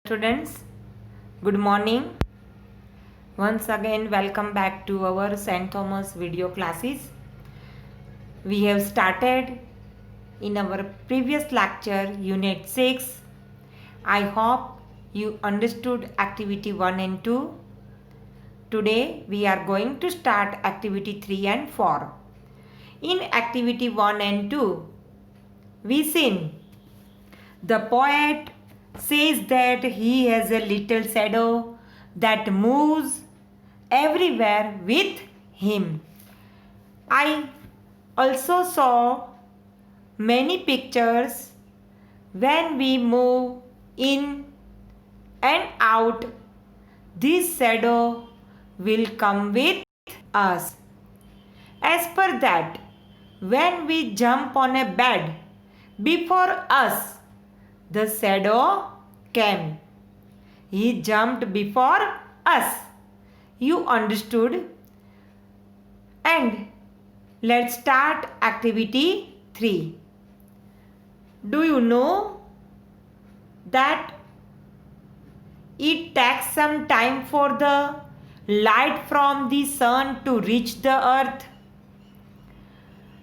Students, good morning. Once again, welcome back to our St. Thomas video classes. We have started in our previous lecture, Unit 6. I hope you understood activity 1 and 2. Today, we are going to start activity 3 and 4. In activity 1 and 2, we sing. The poet says that he has a little shadow that moves everywhere with him. I also saw many pictures when we move in and out. This shadow will come with us. As per that, when we jump on a bed before us, the shadow came. He jumped before us. You understood? And let's start activity 3. Do you know that it takes some time for the light from the sun to reach the earth?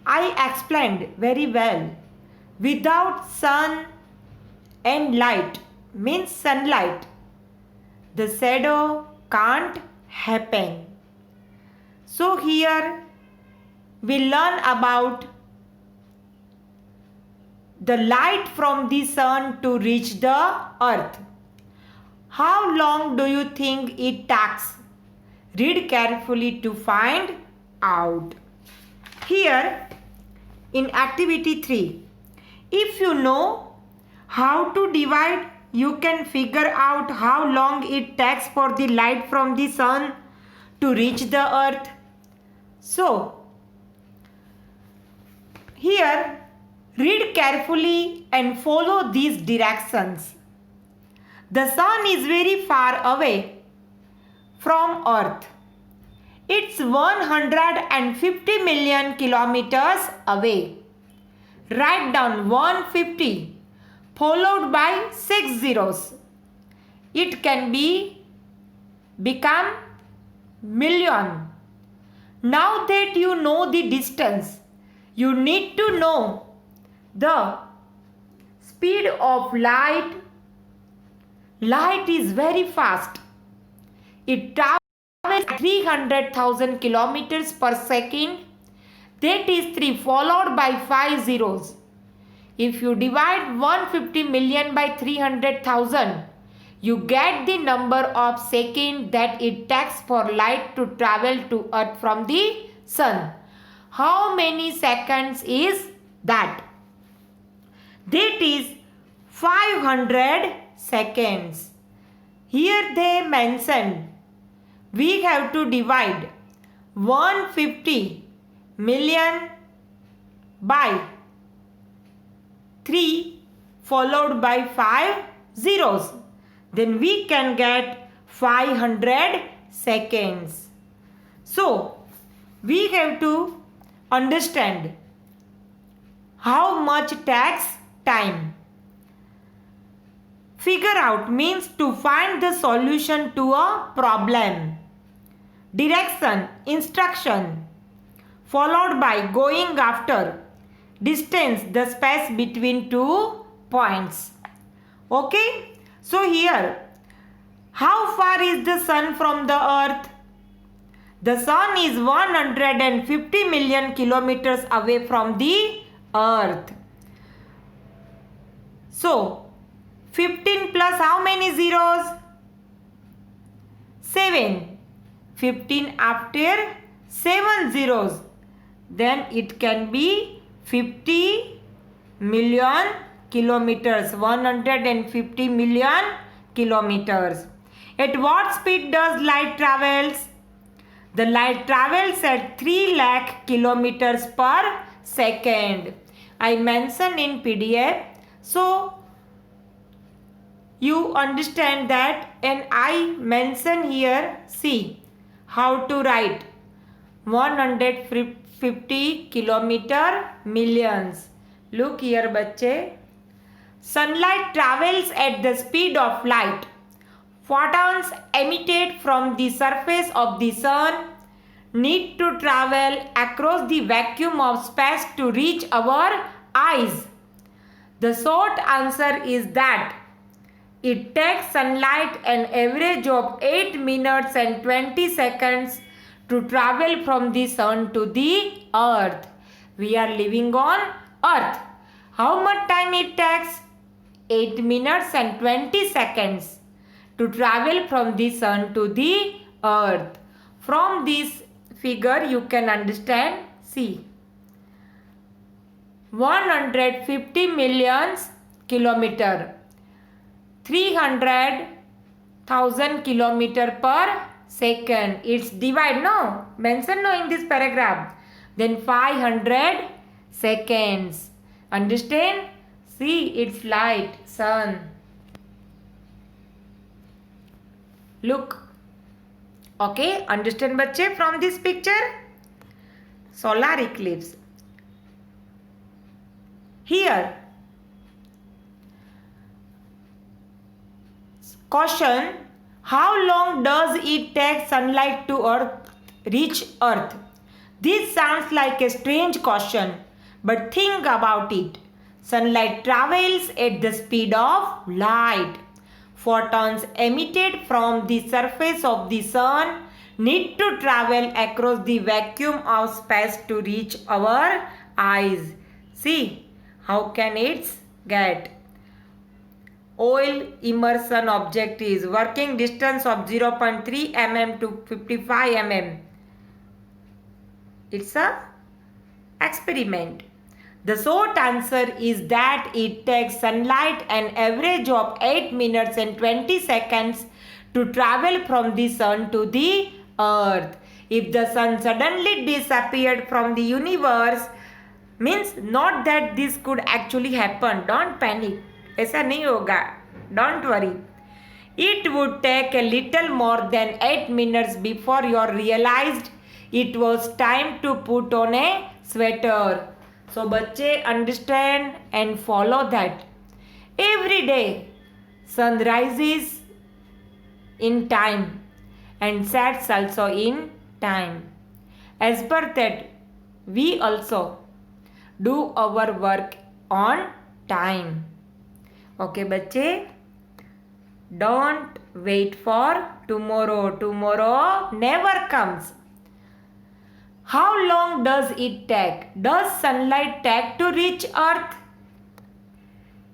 I explained very well. Without sun and light means sunlight, the shadow can't happen. So here we learn about the light from the sun to reach the earth. How long do you think it takes? Read carefully to find out. Here in activity 3, if you know how to divide, you can figure out how long it takes for the light from the sun to reach the earth. So, here read carefully and follow these directions. The sun is very far away from earth. It's 150 million kilometers away. Write down 150 followed by 6 zeros. It can become million. Now that you know the distance, you need to know the speed of light. Light is very fast. It travels 300,000 kilometers per second. That is 3 followed by 5 zeros. If you divide 150 million by 300,000, you get the number of seconds that it takes for light to travel to earth from the sun. How many seconds is that? That is 500 seconds. Here they mentioned we have to divide 150 million by 3 followed by 5 zeros. Then we can get 500 seconds. So, we have to understand how much takes time. Figure out means to find the solution to a problem. Direction, instruction, followed by going after. Distance, the space between 2 points. Okay? So here, how far is the sun from the earth? The sun is 150 million kilometers away from the earth. So, 15 plus how many zeros? 7. 15 after 7 zeros. Then it can be 50 million kilometers. 150 million kilometers. At what speed does light travels? The light travels at 3 lakh kilometers per second. I mentioned in PDF. So, you understand that, and I mention here, see how to write 150 kilometer millions. Look here बच्चे, sunlight travels at the speed of light Photons emitted from the surface of the sun need to travel across the vacuum of space to reach our eyes. The short answer is that it takes sunlight an average of 8 minutes and 20 seconds to travel from the sun to the earth. We are living on earth. How much time it takes? 8 minutes and 20 seconds to travel from the sun to the earth. From this figure you can understand, see, 150 million kilometer, 300,000 kilometer per second. It's divide, no? Mention no in this paragraph. Then 500 seconds. Understand? See, it's light, sun. Look. Okay, understand बच्चे from this picture? Solar eclipse. Here, caution, how long does it take sunlight to reach earth? This sounds like a strange question, but think about it. Sunlight travels at the speed of light. Photons emitted from the surface of the sun need to travel across the vacuum of space to reach our eyes. See, how can it get? Oil immersion object is working distance of 0.3 mm to 55 mm. It's a experiment. The short answer is that it takes sunlight an average of 8 minutes and 20 seconds to travel from the sun to the earth. If the sun suddenly disappeared from the universe, means not that this could actually happen. Don't panic. ऐसा नहीं होगा. Don't worry. It would take a little more than 8 minutes before you realized it was time to put on a sweater. So बच्चे understand and follow that. Every day sun rises in time and sets also in time. As per that, we also do our work on time. Okay बच्चे, don't wait for tomorrow. Tomorrow never comes. How long does it take? Does sunlight take to reach earth?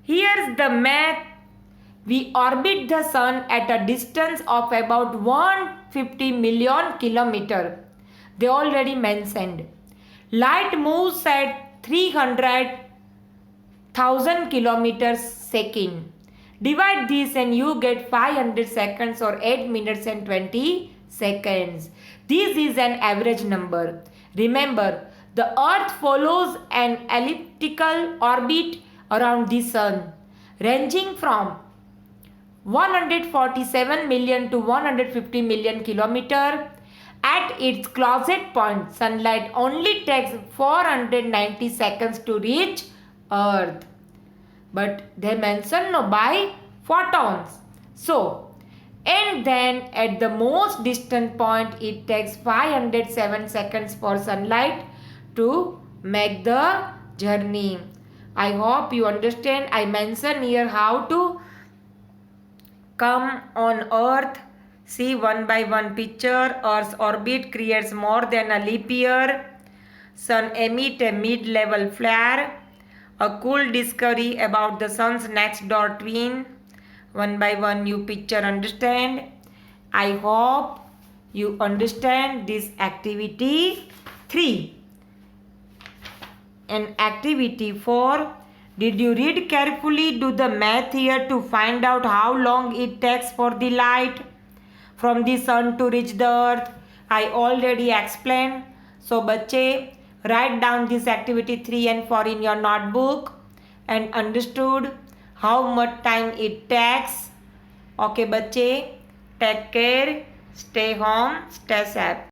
Here's the math. We orbit the sun at a distance of about 150 million kilometers. They already mentioned. Light moves at 300,000 kilometers second. Divide this and you get 500 seconds or 8 minutes and 20 seconds. This is an average number. Remember, the earth follows an elliptical orbit around the sun, ranging from 147 million to 150 million kilometers. At its closest point, sunlight only takes 490 seconds to reach earth. But they mention no by photons. So, and then at the most distant point it takes 507 seconds for sunlight to make the journey. I hope you understand. I mention here how to come on earth. See one by one picture. Earth's orbit creates more than a leap year. Sun emit a mid-level flare. A cool discovery about the sun's next door twin. One by one you picture understand. I hope you understand this activity 3. And activity 4. Did you read carefully? Do the math here to find out how long it takes for the light from the sun to reach the earth. I already explained. So बच्चे, write down this activity 3 and 4 in your notebook and understood how much time it takes. Okay बच्चे, take care, stay home, stay safe.